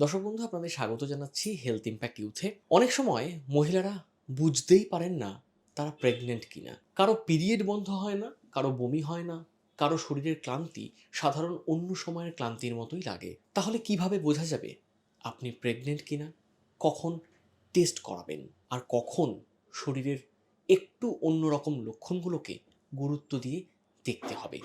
দর্শক বন্ধু, আপনাদের স্বাগত জানাচ্ছি হেলথ ইম্প্যাক্ট ইউথে। অনেক সময় মহিলারা বুঝতেই পারেন না তারা প্রেগনেন্ট কিনা। কারো পিরিয়ড বন্ধ হয় না, কারো বমি হয় না, কারো শরীরের ক্লান্তি সাধারণ অন্য সময়ের ক্লান্তির মতোই লাগে। তাহলে কিভাবে বোঝা যাবে আপনি প্রেগনেন্ট কিনা? কখন টেস্ট করাবেন আর কখন শরীরের একটু অন্যরকম লক্ষণগুলোকে গুরুত্ব দিয়ে দেখতে হবে,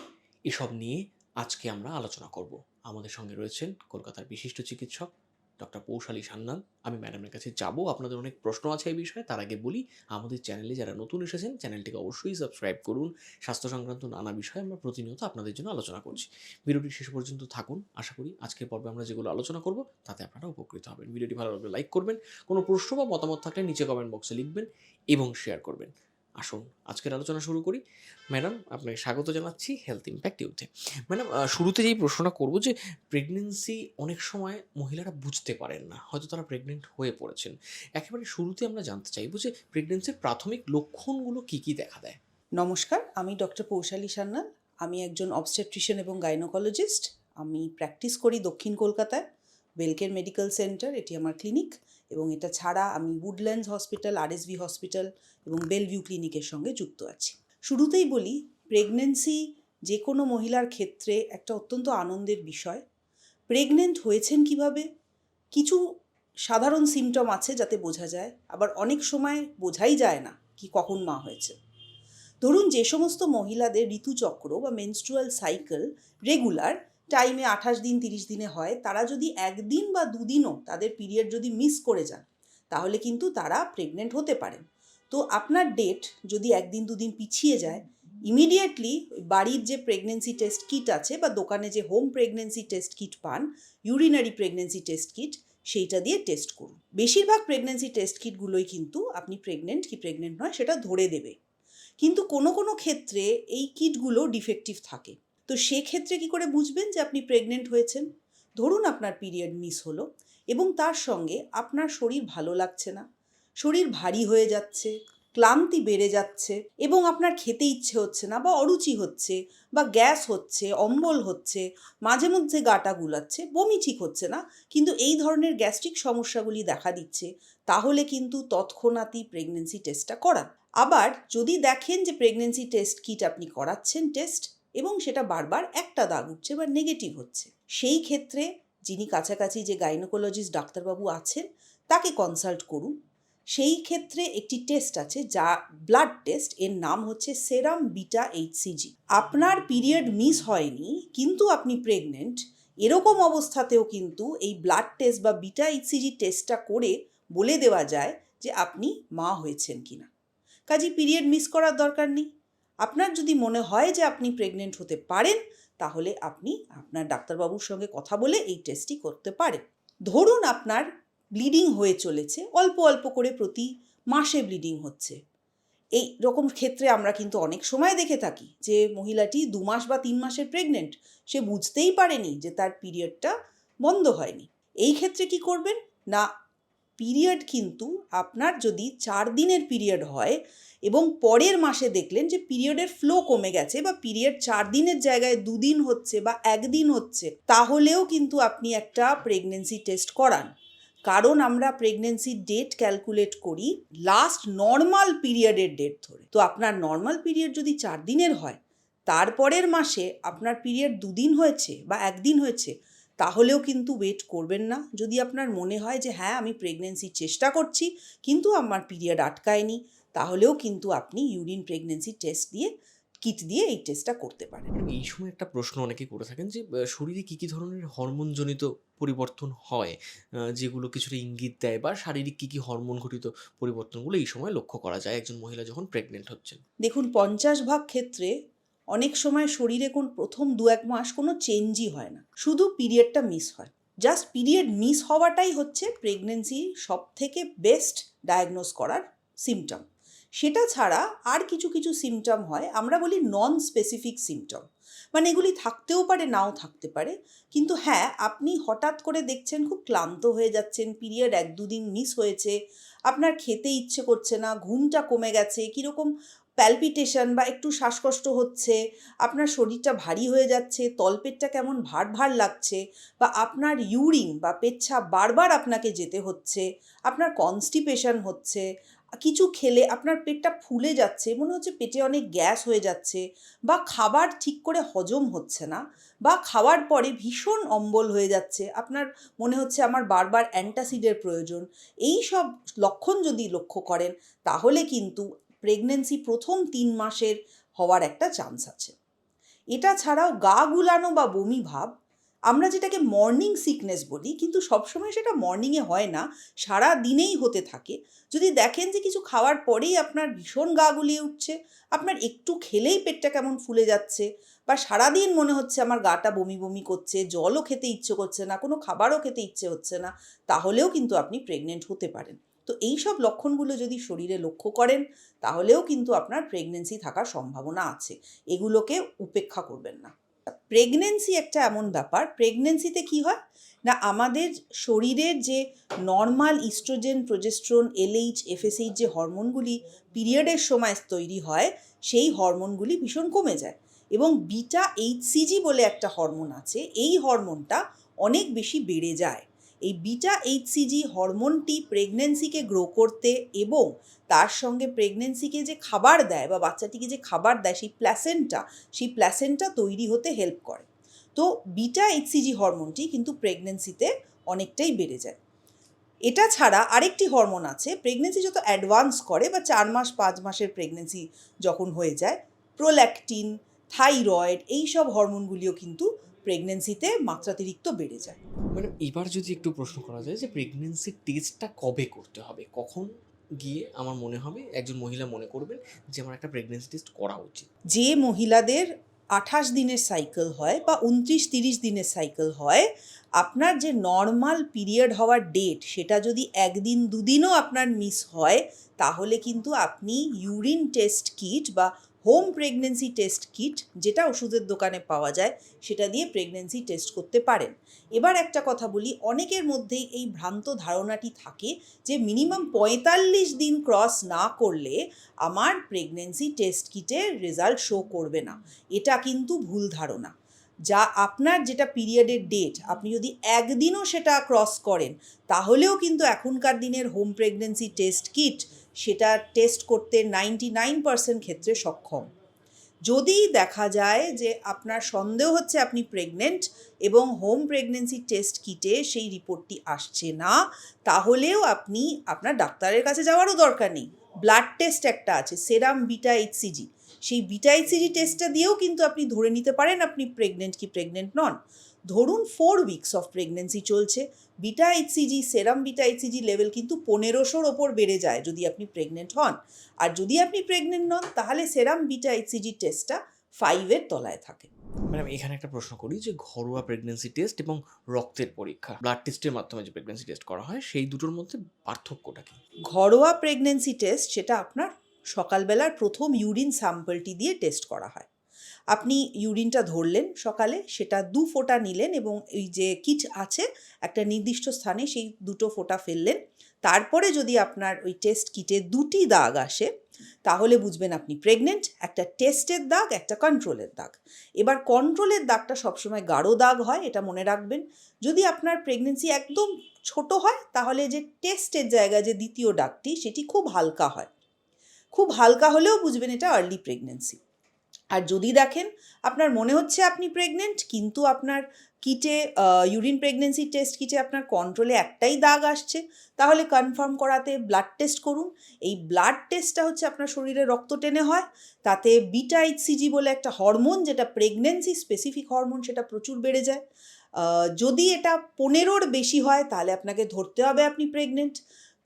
এসব নিয়ে আজকে আমরা আলোচনা করব। আমাদের সঙ্গে রয়েছেন কলকাতার বিশিষ্ট চিকিৎসক ডক্টর পৌশালী সান্যাল। আমি ম্যাডামের কাছে যাব, আপনাদের অনেক প্রশ্ন আছে এই বিষয়ে। তার আগে বলি, আমাদের চ্যানেলে যারা নতুন এসেছেন চ্যানেলটিকে অবশ্যই সাবস্ক্রাইব করুন। স্বাস্থ্য সংক্রান্ত নানা বিষয়ে আমরা প্রতিনিয়ত আপনাদের জন্য আলোচনা করছি। ভিডিওটি শেষ পর্যন্ত থাকুন। আশা করি আজকের পর্বে আমরা যেগুলো আলোচনা করব তাতে আপনারা উপকৃত হবেন। ভিডিওটি ভালো লাগলে লাইক করবেন, কোনো প্রশ্ন বা মতামত থাকলে নিচে কমেন্ট বক্সে লিখবেন এবং শেয়ার করবেন। আসুন আজকের আলোচনা শুরু করি। ম্যাডাম, আপনাকে স্বাগত জানাচ্ছি হেলথ ইম্প্যাক্ট ইউথে। ম্যাডাম, শুরুতে যেই প্রশ্নটা করব যে প্রেগনেন্সি অনেক সময় মহিলারা বুঝতে পারেন না, হয়তো তারা প্রেগনেন্ট হয়ে পড়েছেন। একেবারে শুরুতে আমরা জানতে চাইবো যে প্রেগনেন্সির প্রাথমিক লক্ষণগুলো কী কী দেখা দেয়? নমস্কার, আমি ডক্টর পৌশালী সান্যাল। আমি একজন অবস্টেট্রিশিয়ান এবং গাইনোকোলজিস্ট। আমি প্র্যাকটিস করি দক্ষিণ কলকাতায় বেলকের মেডিকেল সেন্টার, এটি আমার ক্লিনিক। এবং এটা ছাড়া আমি উডল্যান্ডস হসপিটাল, আরএসভি হসপিটাল এবং বেলভিউ ক্লিনিকের সঙ্গে যুক্ত আছি। শুরুতেই বলি, প্রেগনেন্সি যে কোনো মহিলার ক্ষেত্রে একটা অত্যন্ত আনন্দের বিষয়। প্রেগনেন্ট হয়েছেন কিভাবে? কিছু সাধারণ সিমটম আছে যাতে বোঝা যায়, আবার অনেক সময় বোঝাই যায় না কি কখন মা হয়েছে। ধরুন, যে সমস্ত মহিলাদের ঋতুচক্র বা মেনস্ট্রুয়াল সাইকেল রেগুলার টাইমে 28 দিন 30 দিনে হয়, তারা যদি একদিন বা দুদিনও তাদের পিরিয়ড যদি মিস করে যান, তাহলে কিন্তু তারা প্রেগনেন্ট হতে পারেন। তো আপনার ডেট যদি একদিন দুদিন পিছিয়ে যায়, ইমিডিয়েটলি বাড়ির যে প্রেগনেন্সি টেস্ট কিট আছে বা দোকানে যে হোম প্রেগনেন্সি টেস্ট কিট পান, ইউরিনারি প্রেগনেন্সি টেস্ট কিট, সেইটা দিয়ে টেস্ট করুন। বেশিরভাগ প্রেগনেন্সি টেস্ট কিটগুলোই কিন্তু আপনি প্রেগনেন্ট কি প্রেগনেন্ট নয় সেটা ধরে দেবে। কিন্তু কোনো কোনো ক্ষেত্রে এই কিটগুলো ডিফেক্টিভ থাকে। তো সেক্ষেত্রে কী করে বুঝবেন যে আপনি প্রেগনেন্ট হয়েছেন? ধরুন, আপনার পিরিয়ড মিস হলো এবং তার সঙ্গে আপনার শরীর ভালো লাগছে না, শরীর ভারী হয়ে যাচ্ছে, ক্লান্তি বেড়ে যাচ্ছে এবং আপনার খেতে ইচ্ছে হচ্ছে না বা অরুচি হচ্ছে বা গ্যাস হচ্ছে, অম্বল হচ্ছে, মাঝে মধ্যে গাটা গুলাচ্ছে, বমি ঠিক হচ্ছে না, কিন্তু এই ধরনের গ্যাস্ট্রিক সমস্যাগুলি দেখা দিচ্ছে, তাহলে কিন্তু তৎক্ষণাৎই প্রেগনেন্সি টেস্টটা করান। আবার যদি দেখেন যে প্রেগনেন্সি টেস্ট কিট আপনি করাচ্ছেন টেস্ট এবং সেটা বারবার একটা দাগ উঠছে বা নেগেটিভ হচ্ছে, সেই ক্ষেত্রে যিনি কাছাকাছি যে গাইনোকোলজিস্ট ডাক্তারবাবু আছেন তাকে কনসাল্ট করুন। সেই ক্ষেত্রে একটি টেস্ট আছে, যা ব্লাড টেস্ট, এর নাম হচ্ছে সেরাম বিটা এইচসিজি। আপনার পিরিয়ড মিস হয়নি কিন্তু আপনি প্রেগনেন্ট, এরকম অবস্থাতেও কিন্তু এই ব্লাড টেস্ট বা বিটা এইচসিজি টেস্টটা করে বলে দেওয়া যায় যে আপনি মা হয়েছেন কিনা। কাজেই পিরিয়ড মিস করার দরকার নেই। আপনার যদি মনে হয় যে আপনি প্রেগনেন্ট হতে পারেন, তাহলে আপনি আপনার ডাক্তারবাবুর সঙ্গে কথা বলে এই টেস্টটি করতে পারেন। ধরুন, আপনার ব্লিডিং হয়ে চলেছে, অল্প অল্প করে প্রতি মাসে ব্লিডিং হচ্ছে। এই রকম ক্ষেত্রে আমরা কিন্তু অনেক সময় দেখে থাকি যে মহিলাটি 2 মাস বা 3 মাসের প্রেগনেন্ট, সে বুঝতেই পারেনি যে তার পিরিয়ডটা বন্ধ হয়নি। এই ক্ষেত্রে কি করবেন না, পিরিয়ড কিন্তু আপনার যদি 4 দিনের পিরিয়ড হয় এবং পরের মাসে দেখলেন যে পিরিয়ডের ফ্লো কমে গেছে বা পিরিয়ড 4 দিনের জায়গায় 2 দিন হচ্ছে বা 1 দিন হচ্ছে, তাহলেও কিন্তু আপনি একটা প্রেগনেন্সি টেস্ট করান। কারণ আমরা প্রেগনেন্সি ডেট ক্যালকুলেট করি লাস্ট নর্মাল পিরিয়ডের ডেট ধরে। তো আপনার নর্মাল পিরিয়ড যদি 4 দিনের হয়, তারপরের মাসে আপনার পিরিয়ড 2 দিন হয়েছে বা 1 দিন হয়েছে, তাহলেও কিন্তু ওয়েট করবেন না। যদি আপনার মনে হয় যে হ্যাঁ, আমি প্রেগনেন্সির চেষ্টা করছি কিন্তু আমার পিরিয়ড আটকায়নি, তাহলেও কিন্তু আপনি ইউরিন প্রেগনেন্সি টেস্ট দিয়ে কিট দিয়ে এই টেস্টটা করতে পারেন। ম্যাডাম, এই সময় একটা প্রশ্ন অনেকেই করে থাকেন যে শরীরে কী কী ধরনের হরমোনজনিত পরিবর্তন হয়, যেগুলো কিছুটা ইঙ্গিত দেয়, বা শারীরিক কী কী হরমোন ঘটিত পরিবর্তনগুলো এই সময় লক্ষ্য করা যায় একজন মহিলা যখন প্রেগনেন্ট হচ্ছেন? দেখুন, 50 ভাগ ক্ষেত্রে অনেক সময় শরীরে প্রথম 2-1 মাস কোনো চেঞ্জই হয় না, শুধু পিরিয়ডটা মিস হয়। জাস্ট পিরিয়ড মিস হওয়াটাই হচ্ছে প্রেগনেন্সি সব থেকে বেস্ট ডায়াগনোস করার সিমটম। সেটা ছাড়া আর কিছু কিছু সিমটম হয়, আমরা বলি নন স্পেসিফিক সিমটম। মানে এগুলি থাকতেও পারে, নাও থাকতে পারে। কিন্তু হ্যাঁ, আপনি হঠাৎ করে দেখছেন খুব ক্লান্ত হয়ে যাচ্ছেন, পিরিয়ড 1-2 দিন মিস হয়েছে, আপনার খেতে ইচ্ছে করছে না, ঘুমটা কমে গেছে, কীরকম প্যালপিটেশন বা একটু শ্বাসকষ্ট হচ্ছে, আপনার শরীরটা ভারী হয়ে যাচ্ছে, তলপেটটা কেমন ভার ভার লাগছে, বা আপনার ইউরিন বা পেচ্ছাপ বারবার আপনাকে যেতে হচ্ছে, আপনার কনস্টিপেশন হচ্ছে, কিছু খেলে আপনার পেটটা ফুলে যাচ্ছে, মনে হচ্ছে পেটে অনেক গ্যাস হয়ে যাচ্ছে, বা খাবার ঠিক করে হজম হচ্ছে না, বা খাওয়ার পরে ভীষণ অম্বল হয়ে যাচ্ছে, আপনার মনে হচ্ছে আমার বারবার অ্যান্টাসিডের প্রয়োজন, এই সব লক্ষণ যদি লক্ষ্য করেন তাহলে কিন্তু প্রেগনেন্সি প্রথম 3 মাসের হওয়ার একটা চান্স আছে। এটা ছাড়াও গা গুলানো বা বমি ভাব, আমরা যেটাকে মর্নিং সিকনেস বলি, কিন্তু সবসময় সেটা মর্নিংয়ে হয় না, সারা দিনেই হতে থাকে। যদি দেখেন যে কিছু খাওয়ার পরেই আপনার ভীষণ গা গুলিয়ে উঠছে, আপনার একটু খেলেই পেটটা কেমন ফুলে যাচ্ছে, বা সারাদিন মনে হচ্ছে আমার গাটা বমি বমি করছে, জলও খেতে ইচ্ছে করছে না, কোনো খাবারও খেতে ইচ্ছে হচ্ছে না, তাহলেও কিন্তু আপনি প্রেগনেন্ট হতে পারেন। তো এই সব লক্ষণগুলো যদি শরীরে লক্ষ্য করেন তাহলেও কিন্তু আপনার প্রেগনেন্সি থাকার সম্ভাবনা আছে, এগুলোকে উপেক্ষা করবেন না। প্রেগনেন্সি একটা এমন ব্যাপার, প্রেগনেন্সিতে কি হয় না, আমাদের শরীরের যে normal oestrogen, progesterone, LH, FSH যে হরমোনগুলি পিরিয়ডের সময় তৈরি হয়, সেই হরমোনগুলি ভীষণ কমে যায়, এবং বিটা এইচসিজি বলে একটা হরমোন আছে, এই হরমোনটা অনেক বেশি বেড়ে যায়। এই বিটা এইচসিজি হরমোনটি প্রেগনেন্সিকে গ্রো করতে এবং তার সঙ্গে প্রেগনেন্সিকে যে খাবার দেয় বা বাচ্চাটিকে যে খাবার দেয়, সেই প্ল্যাসেন্টা তৈরি হতে হেল্প করে। তো বিটা এইচসিজি হরমোনটি কিন্তু প্রেগনেন্সিতে অনেকটাই বেড়ে যায়। এটা ছাড়া আরেকটি হরমোন আছে, প্রেগনেন্সি যত অ্যাডভান্স করে বা 4 মাস 5 মাসের প্রেগনেন্সি যখন হয়ে যায়, প্রোল্যাকটিন, থাইরয়েড, এই সব হরমোনগুলিও কিন্তু প্রেগনেন্সিতে মাত্রাতিরিক্ত বেড়ে যায়। ম্যাডাম, এবার যদি একটু প্রশ্ন করা যায় যে প্রেগনেন্সি টেস্টটা কবে করতে হবে, কখন গিয়ে আমার মনে হবে, একজন মহিলা মনে করবেন যে আমার একটা প্রেগনেন্সি টেস্ট করা উচিত? যে মহিলাদের 28 দিনের সাইকেল হয় বা 29-30 দিনের সাইকেল হয়, আপনার যে নর্মাল পিরিয়ড হওয়ার ডেট সেটা যদি 1 দিন 2 দিনও আপনার মিস হয়, তাহলে কিন্তু আপনি ইউরিন টেস্ট কিট বা হোম প্রেগনেন্সি টেস্ট কিট, যেটা ওষুধের দোকানে পাওয়া যায়, সেটা দিয়ে প্রেগনেন্সি টেস্ট করতে পারেন। এবার একটা কথা বলি, অনেকের মধ্যেই এই ভ্রান্ত ধারণাটি থাকে যে মিনিমাম 45 দিন ক্রস না করলে আমার প্রেগনেন্সি টেস্ট কিটের রেজাল্ট শো করবে না। এটা কিন্তু ভুল ধারণা। যা আপনার যেটা পিরিয়ডের ডেট, আপনি যদি একদিনও সেটা ক্রস করেন তাহলেও কিন্তু এখনকার দিনের হোম প্রেগনেন্সি টেস্ট কিট সেটা টেস্ট করতে 99% ক্ষেত্রে সক্ষম। যদি দেখা যায় যে আপনার সন্দেহ হচ্ছে আপনি প্রেগনেন্ট এবং হোম প্রেগনেন্সি টেস্ট কিটে সেই রিপোর্টটি আসছে না, তাহলেও আপনি আপনার ডাক্তারের কাছে যাওয়ারও দরকার নেই। ব্লাড টেস্ট একটা আছে, সেরাম বিটা এইচসিজি, সেই বিটা এইচসিজি টেস্টটা দিয়েও কিন্তু আপনি ধরে নিতে পারেন আপনি প্রেগনেন্ট কি প্রেগনেন্ট নন। ধরুন 4 উইকস অফ প্রেগনেন্সি চলছে, বিটা এইচসিজি, সেরাম বিটা এইচসিজি লেভেল কিন্তু 1500-র ওপর বেড়ে যায় যদি আপনি প্রেগনেন্ট হন, আর যদি আপনি প্রেগনেন্ট নন তাহলে সেরাম বিটা এইচসিজি টেস্টটা 5-এর তলায় থাকে। ম্যাডাম, এখানে একটা প্রশ্ন করি যে ঘরোয়া প্রেগনেন্সি টেস্ট এবং রক্তের পরীক্ষা, ব্লাড টেস্টের মাধ্যমে যে প্রেগনেন্সি টেস্ট করা হয়, সেই দুটোর মধ্যে পার্থক্যটা কি? ঘরোয়া প্রেগনেন্সি টেস্ট সেটা আপনার সকালবেলার প্রথম ইউরিন স্যাম্পলটি দিয়ে টেস্ট করা হয়। আপনি ইউরিনটা ধরলেন সকালে, সেটা 2 ফোঁটা নিলেন এবং এই যে কিট আছে একটা নির্দিষ্ট স্থানে সেই 2টো ফোঁটা ফেললেন। তারপরে যদি আপনার ওই টেস্ট কিটে 2টি দাগ আসে তাহলে বুঝবেন আপনি প্রেগনেন্ট, একটা টেস্টের দাগ, একটা কন্ট্রোলের দাগ। এবার কন্ট্রোলের দাগটা সবসময় গাঢ় দাগ হয়, এটা মনে রাখবেন। যদি আপনার প্রেগনেন্সি একদম ছোট হয় তাহলে যে টেস্টের জায়গায় যে দ্বিতীয় দাগটি সেটি খুব হালকা হয়, খুব হালকা হলেও বুঝবেন এটা আর্লি প্রেগনেন্সি। আর যদি দেখেন আপনার মনে হচ্ছে আপনি প্রেগনেন্ট কিন্তু আপনার কিটে ইউরিন প্রেগনেন্সি টেস্ট কিটে আপনার কন্ট্রোলে একটাই দাগ আসছে, তাহলে কনফার্ম করাতে ব্লাড টেস্ট করুন। এই ব্লাড টেস্টটা হচ্ছে আপনার শরীরে রক্ত টেনে হয়, তাতে বিটা এইচসিজি বলে একটা হরমোন, যেটা প্রেগনেন্সি স্পেসিফিক হরমোন, সেটা প্রচুর বেড়ে যায়। যদি এটা 15-র বেশি হয় তাহলে আপনাকে ধরতে হবে আপনি প্রেগনেন্ট।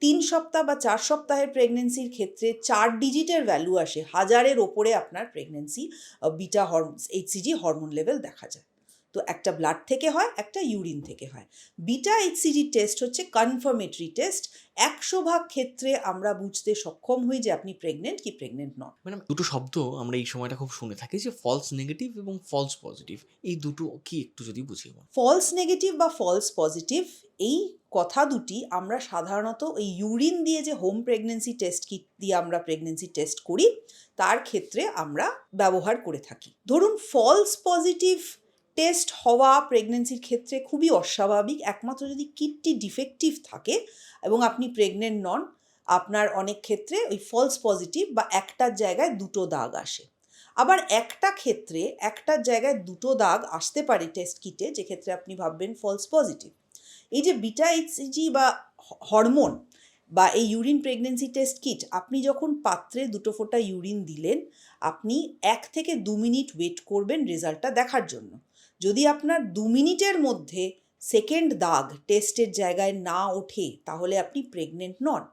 3 সপ্তাহ বা 4 সপ্তাহের প্রেগনেন্সির ক্ষেত্রে 4 ডিজিটের ভ্যালু আসে, 1000-এর ওপরে আপনার pregnancy beta HCG hormone level দেখা যায়। তো একটা ব্লাড থেকে হয়, একটা ইউরিন থেকে হয়। বিটা এইচসিজি টেস্ট হচ্ছে কনফার্মেটরি টেস্ট। 100% ক্ষেত্রে আমরা বুঝতে সক্ষম হই যে আপনি প্রেগনেন্ট কি প্রেগনেন্ট নন। ম্যাডাম, দুটো শব্দ আমরা এই সময়টা খুব শুনে থাকি, যে ফলস নেগেটিভ এবং ফলস পজিটিভ। এই দুটো কি একটু যদি বুঝিয়ে বলেন। ফলস নেগেটিভ বা ফলস পজিটিভ, এই কথা দুটি আমরা সাধারণত এই ইউরিন দিয়ে যে হোম প্রেগনেন্সি টেস্ট কিট দিয়ে আমরা প্রেগনেন্সি টেস্ট করি তার ক্ষেত্রে আমরা ব্যবহার করে থাকি। ধরুন ফলস পজিটিভ টেস্ট হওয়া প্রেগনেন্সির ক্ষেত্রে খুবই অস্বাভাবিক, একমাত্র যদি কিটটি ডিফেক্টিভ থাকে এবং আপনি প্রেগনেন্ট নন, আপনার অনেক ক্ষেত্রে ওই ফলস পজিটিভ বা একটার জায়গায় দুটো দাগ আসে। আবার একটা ক্ষেত্রে একটার জায়গায় দুটো দাগ আসতে পারে টেস্ট কিটে, যে ক্ষেত্রে আপনি ভাববেন ফলস পজিটিভ। এই যে বিটা এইচসিজি বা হরমোন বা এই ইউরিন প্রেগনেন্সি টেস্ট কিট, আপনি যখন পাত্রে দুটো ফোঁটা ইউরিন দিলেন, আপনি 1 থেকে 2 মিনিট ওয়েট করবেন রেজাল্টটা দেখার জন্য। যদি আপনার 2 মিনিটের মধ্যে সেকেন্ড দাগ টেস্টের জায়গায় না ওঠে, তাহলে আপনি প্রেগনেন্ট নন।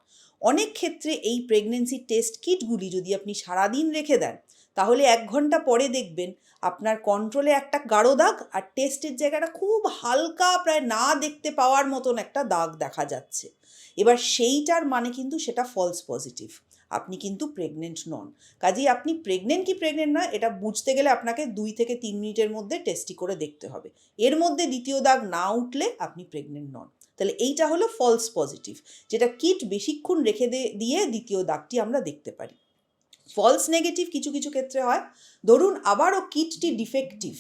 অনেক ক্ষেত্রে এই প্রেগনেন্সি টেস্ট কিটগুলি যদি আপনি সারাদিন রেখে দেন, তাহলে 1 ঘন্টা পরে দেখবেন আপনার কন্ট্রোলে একটা গাঢ় দাগ আর টেস্টের জায়গাটা খুব হালকা, প্রায় না দেখতে পাওয়ার মতন একটা দাগ দেখা যাচ্ছে। এবার সেইটার মানে কিন্তু সেটা ফলস পজিটিভ, আপনি কিন্তু প্রেগনেন্ট নন। কাজেই আপনি প্রেগনেন্ট কি প্রেগনেন্ট নয় এটা বুঝতে গেলে আপনাকে 2 থেকে 3 মিনিটের মধ্যে টেস্টটি করে দেখতে হবে। এর মধ্যে দ্বিতীয় দাগ না উঠলে আপনি প্রেগনেন্ট নন। তাহলে এইটা হলো ফলস পজিটিভ, যেটা কিট বেশিক্ষণ রেখে দিয়ে দ্বিতীয় দাগটি আমরা দেখতে পারি। ফলস নেগেটিভ কিছু কিছু ক্ষেত্রে হয়, ধরুন আবারও কিটটি ডিফেক্টিভ,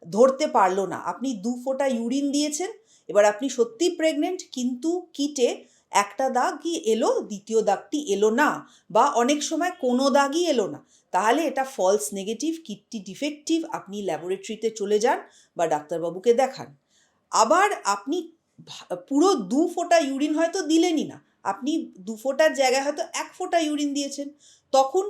ধরতে পারলো না, আপনি 2 ফোঁটা ইউরিন দিয়েছেন, এবার আপনি সত্যিই প্রেগনেন্ট, কিন্তু কিটে একটা দাগই এলো, দ্বিতীয় দাগটি এলো না, বা অনেক সময় কোনো দাগই এলো না, তাহলে এটা ফলস নেগেটিভ, কিটটি ডিফেক্টিভ, আপনি ল্যাবরেটরিতে চলে যান বা ডাক্তারবাবুকে দেখান। আবার আপনি পুরো 2 ফোঁটা ইউরিন হয়তো দিলেনই না, আপনি 2 ফোঁটার জায়গায় হয়তো 1 ফোঁটা ইউরিন দিয়েছেন, তখন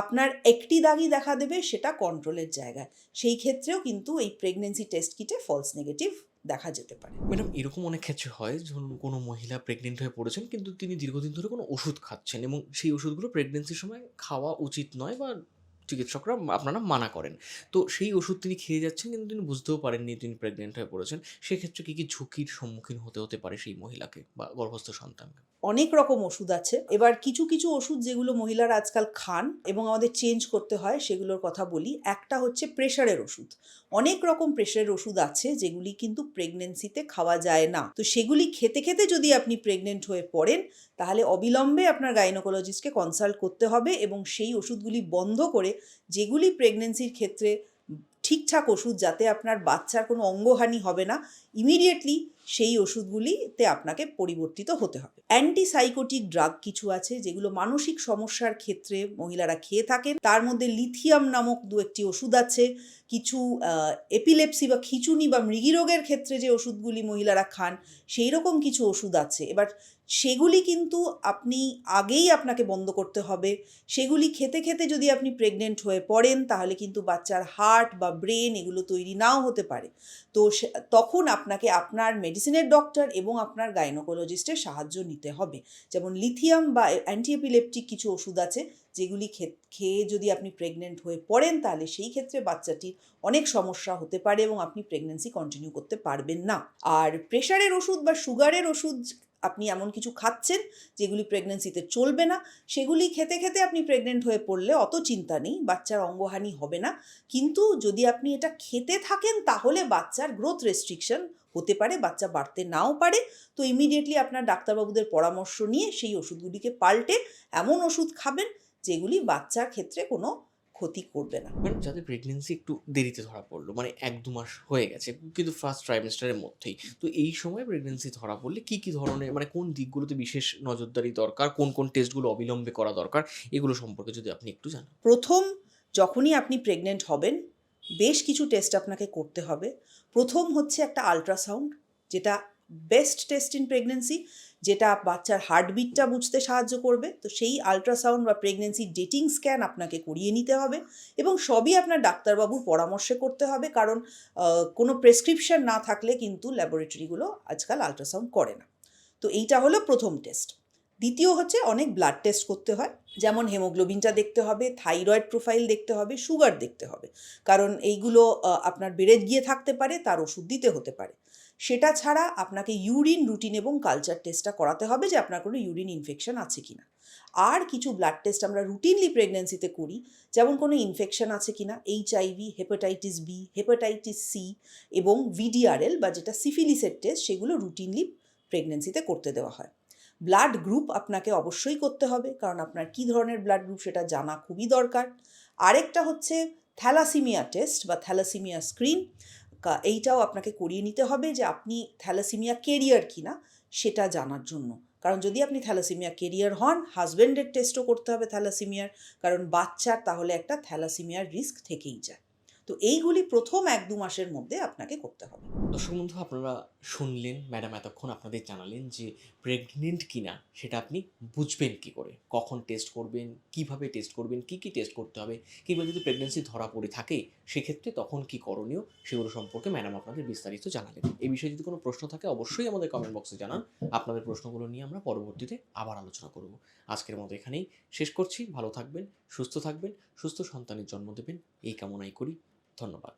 আপনার একটি দাগই দেখা দেবে, সেটা কন্ট্রোলের জায়গায়। সেই ক্ষেত্রেও কিন্তু এই প্রেগনেন্সি টেস্ট কিটে ফলস নেগেটিভ দেখা যেতে পারে। ম্যাডাম, এরকম অনেক ক্ষেত্রে হয়, ধরুন কোনো মহিলা প্রেগনেন্ট হয়ে পড়েছেন, কিন্তু তিনি দীর্ঘদিন ধরে কোনো ওষুধ খাচ্ছেন এবং সেই ওষুধগুলো প্রেগনেন্সির সময় খাওয়া উচিত নয়, বা চিকিৎসকরা আপনারা মানা করেন। তো সেই ওষুধ তিনি খেয়ে যাচ্ছেন, কিন্তু তিনি বুঝতেও পারেননি তিনি প্রেগনেন্ট হয়ে পড়েছেন। সেক্ষেত্রে কী কী ঝুঁকির সম্মুখীন হতে পারে সেই মহিলাকে বা গর্ভস্থ সন্তানকে? অনেক রকম ওষুধ আছে। এবার কিছু কিছু ওষুধ যেগুলো মহিলারা আজকাল খান এবং আমাদের চেঞ্জ করতে হয়, সেগুলোর কথা বলি। একটা হচ্ছে প্রেশারের ওষুধ। অনেক রকম প্রেশারের ওষুধ আছে যেগুলি কিন্তু প্রেগনেন্সিতে খাওয়া যায় না। তো সেগুলি খেতে খেতে যদি আপনি প্রেগনেন্ট হয়ে পড়েন, তাহলে অবিলম্বে আপনার গাইনোকোলজিস্টকে কনসাল্ট করতে হবে এবং সেই ওষুধগুলি বন্ধ করে, যেগুলি প্রেগনেন্সির ক্ষেত্রে ঠিকঠাক ওষুধ, যাতে আপনার বাচ্চার কোনো অঙ্গহানি হবে না, ইমিডিয়েটলি সেই ওষুধগুলিতে আপনাকে পরিবর্তিত হতে হবে। অ্যান্টিসাইকোটিক ড্রাগ কিছু আছে যেগুলো মানসিক সমস্যার ক্ষেত্রে মহিলারা খেয়ে থাকেন, তার মধ্যে লিথিয়াম নামক 2-1টি ওষুধ আছে। কিছু এপিলেপসি বা খিঁচুনি বা মৃগীরোগের ক্ষেত্রে যে ওষুধগুলি মহিলারা খান, সেই রকম কিছু ওষুধ আছে। এবার সেগুলি কিন্তু আপনি আগেই আপনাকে বন্ধ করতে হবে। সেগুলি খেতে খেতে যদি আপনি প্রেগনেন্ট হয়ে পড়েন, তাহলে কিন্তু বাচ্চার হার্ট বা ব্রেন এগুলো তৈরি নাও হতে পারে। তো তখন আপনাকে আপনার মেডিসিনের ডক্টর এবং আপনার গাইনোকোলজিস্টের সাহায্য নিতে হবে। যেমন লিথিয়াম বা অ্যান্টি এপিলেপটিক কিছু ওষুধ আছে, যেগুলি খেয়ে যদি আপনি প্রেগনেন্ট হয়ে পড়েন, তাহলে সেই ক্ষেত্রে বাচ্চাটির অনেক সমস্যা হতে পারে এবং আপনি প্রেগনেন্সি কন্টিনিউ করতে পারবেন না। আর প্রেশারের ওষুধ বা সুগারের ওষুধ আপনি এমন কিছু খাচ্ছেন যেগুলি প্রেগনেন্সিতে চলবে না, সেগুলি খেতে খেতে আপনি প্রেগনেন্ট হয়ে পড়লে অত চিন্তা নেই, বাচ্চার অঙ্গহানি হবে না। কিন্তু যদি আপনি এটা খেতে থাকেন, তাহলে বাচ্চার গ্রোথ রেস্ট্রিকশন হতে পারে, বাচ্চা বাড়তে নাও পারে। তো ইমিডিয়েটলি আপনার ডাক্তারবাবুদের পরামর্শ নিয়ে সেই ওষুধগুলিকে পাল্টে এমন ওষুধ খাবেন যেগুলি বাচ্চার ক্ষেত্রে কোনো ক্ষতি করবে না। ম্যাডাম, যাদের প্রেগনেন্সি একটু দেরিতে ধরা পড়লো, মানে 1-2 মাস হয়ে গেছে কিন্তু ফার্স্ট ট্রাইমেস্টারের মধ্যেই, তো এই সময় প্রেগনেন্সি ধরা পড়লে কী কী ধরনের, মানে কোন দিকগুলোতে বিশেষ নজরদারি দরকার, কোন কোন টেস্টগুলো অবিলম্বে করা দরকার, এগুলো সম্পর্কে যদি আপনি একটু জানান। প্রথম, যখনই আপনি প্রেগনেন্ট হবেন, বেশ কিছু টেস্ট আপনাকে করতে হবে। প্রথম হচ্ছে একটা আল্ট্রাসাউন্ড, যেটা বেস্ট টেস্ট ইন প্রেগনেন্সি, যেটা বাচ্চার হার্টবিটটা বুঝতে সাহায্য করবে। তো সেই আল্ট্রাসাউন্ড বা প্রেগনেন্সি ডেটিং স্ক্যান আপনাকে করিয়ে নিতে হবে এবং সবই আপনার ডাক্তারবাবুর পরামর্শে করতে হবে, কারণ কোনো প্রেসক্রিপশন না থাকলে কিন্তু ল্যাবরেটরিগুলো আজকাল আল্ট্রাসাউন্ড করে না। তো এইটা হলো প্রথম টেস্ট। দ্বিতীয় হচ্ছে অনেক ব্লাড টেস্ট করতে হয়, যেমন হেমোগ্লোবিনটা দেখতে হবে, থাইরয়েড প্রোফাইল দেখতে হবে, সুগার দেখতে হবে, কারণ এইগুলো আপনার বেড়ে গিয়ে থাকতে পারে, তার ওষুধ দিতে হতে পারে। সেটা ছাড়া আপনাকে ইউরিন রুটিন এবং কালচার টেস্টটা করাতে হবে যে আপনার কোনো ইউরিন ইনফেকশন আছে কিনা। আর কিছু ব্লাড টেস্ট আমরা রুটিনলি প্রেগন্যান্সিতে করি, যেমন কোনো ইনফেকশন আছে কিনা, HIV, hepatitis B, hepatitis C এবং ভিডিআরএল বা যেটা সিফিলিসের টেস্ট, সেগুলো রুটিনলি প্রেগন্যান্সিতে করতে দেওয়া হয়। ব্লাড গ্রুপ আপনাকে অবশ্যই করতে হবে, কারণ আপনার কী ধরনের ব্লাড গ্রুপ সেটা জানা খুবই দরকার। আরেকটা হচ্ছে থ্যালাসিমিয়া টেস্ট বা থ্যালাসিমিয়া স্ক্রিন, এইটাও আপনাকে করিয়ে নিতে হবে যে আপনি থ্যালাসিমিয়া কেরিয়ার কিনা সেটা জানার জন্য। কারণ যদি আপনি থ্যালাসিমিয়া কেরিয়ার হন, হাজব্যান্ডের টেস্টও করতে হবে থ্যালাসিমিয়ার, কারণ বাচ্চার তাহলে একটা থ্যালাসিমিয়ার রিস্ক থেকেই যায়। তো এইগুলি প্রথম 1-2 মাসের মধ্যে আপনাকে করতে হবে। দর্শক বন্ধু, আপনারা শুনলেন ম্যাডাম এতক্ষণ আপনাদের জানালেন যে প্রেগনেন্ট কিনা সেটা আপনি বুঝবেন কি করে, কখন টেস্ট করবেন, কিভাবে টেস্ট করবেন, কি কি টেস্ট করতে হবে, কিংবা যদি প্রেগনেন্সি ধরা পড়ে থাকে সেক্ষেত্রে তখন কি করণীয়, সেগুলো সম্পর্কে ম্যাডাম আপনাদের বিস্তারিত জানালেন। এই বিষয়ে যদি কোনো প্রশ্ন থাকে অবশ্যই আমাদের কমেন্ট বক্সে জানান। আপনাদের প্রশ্নগুলো নিয়ে আমরা পরবর্তীতে আবার আলোচনা করব। আজকের মতো এখানেই শেষ করছি। ভালো থাকবেন, সুস্থ থাকবেন, সুস্থ সন্তানের জন্ম দেবেন এই কামনাই করি। ধন্যবাদ।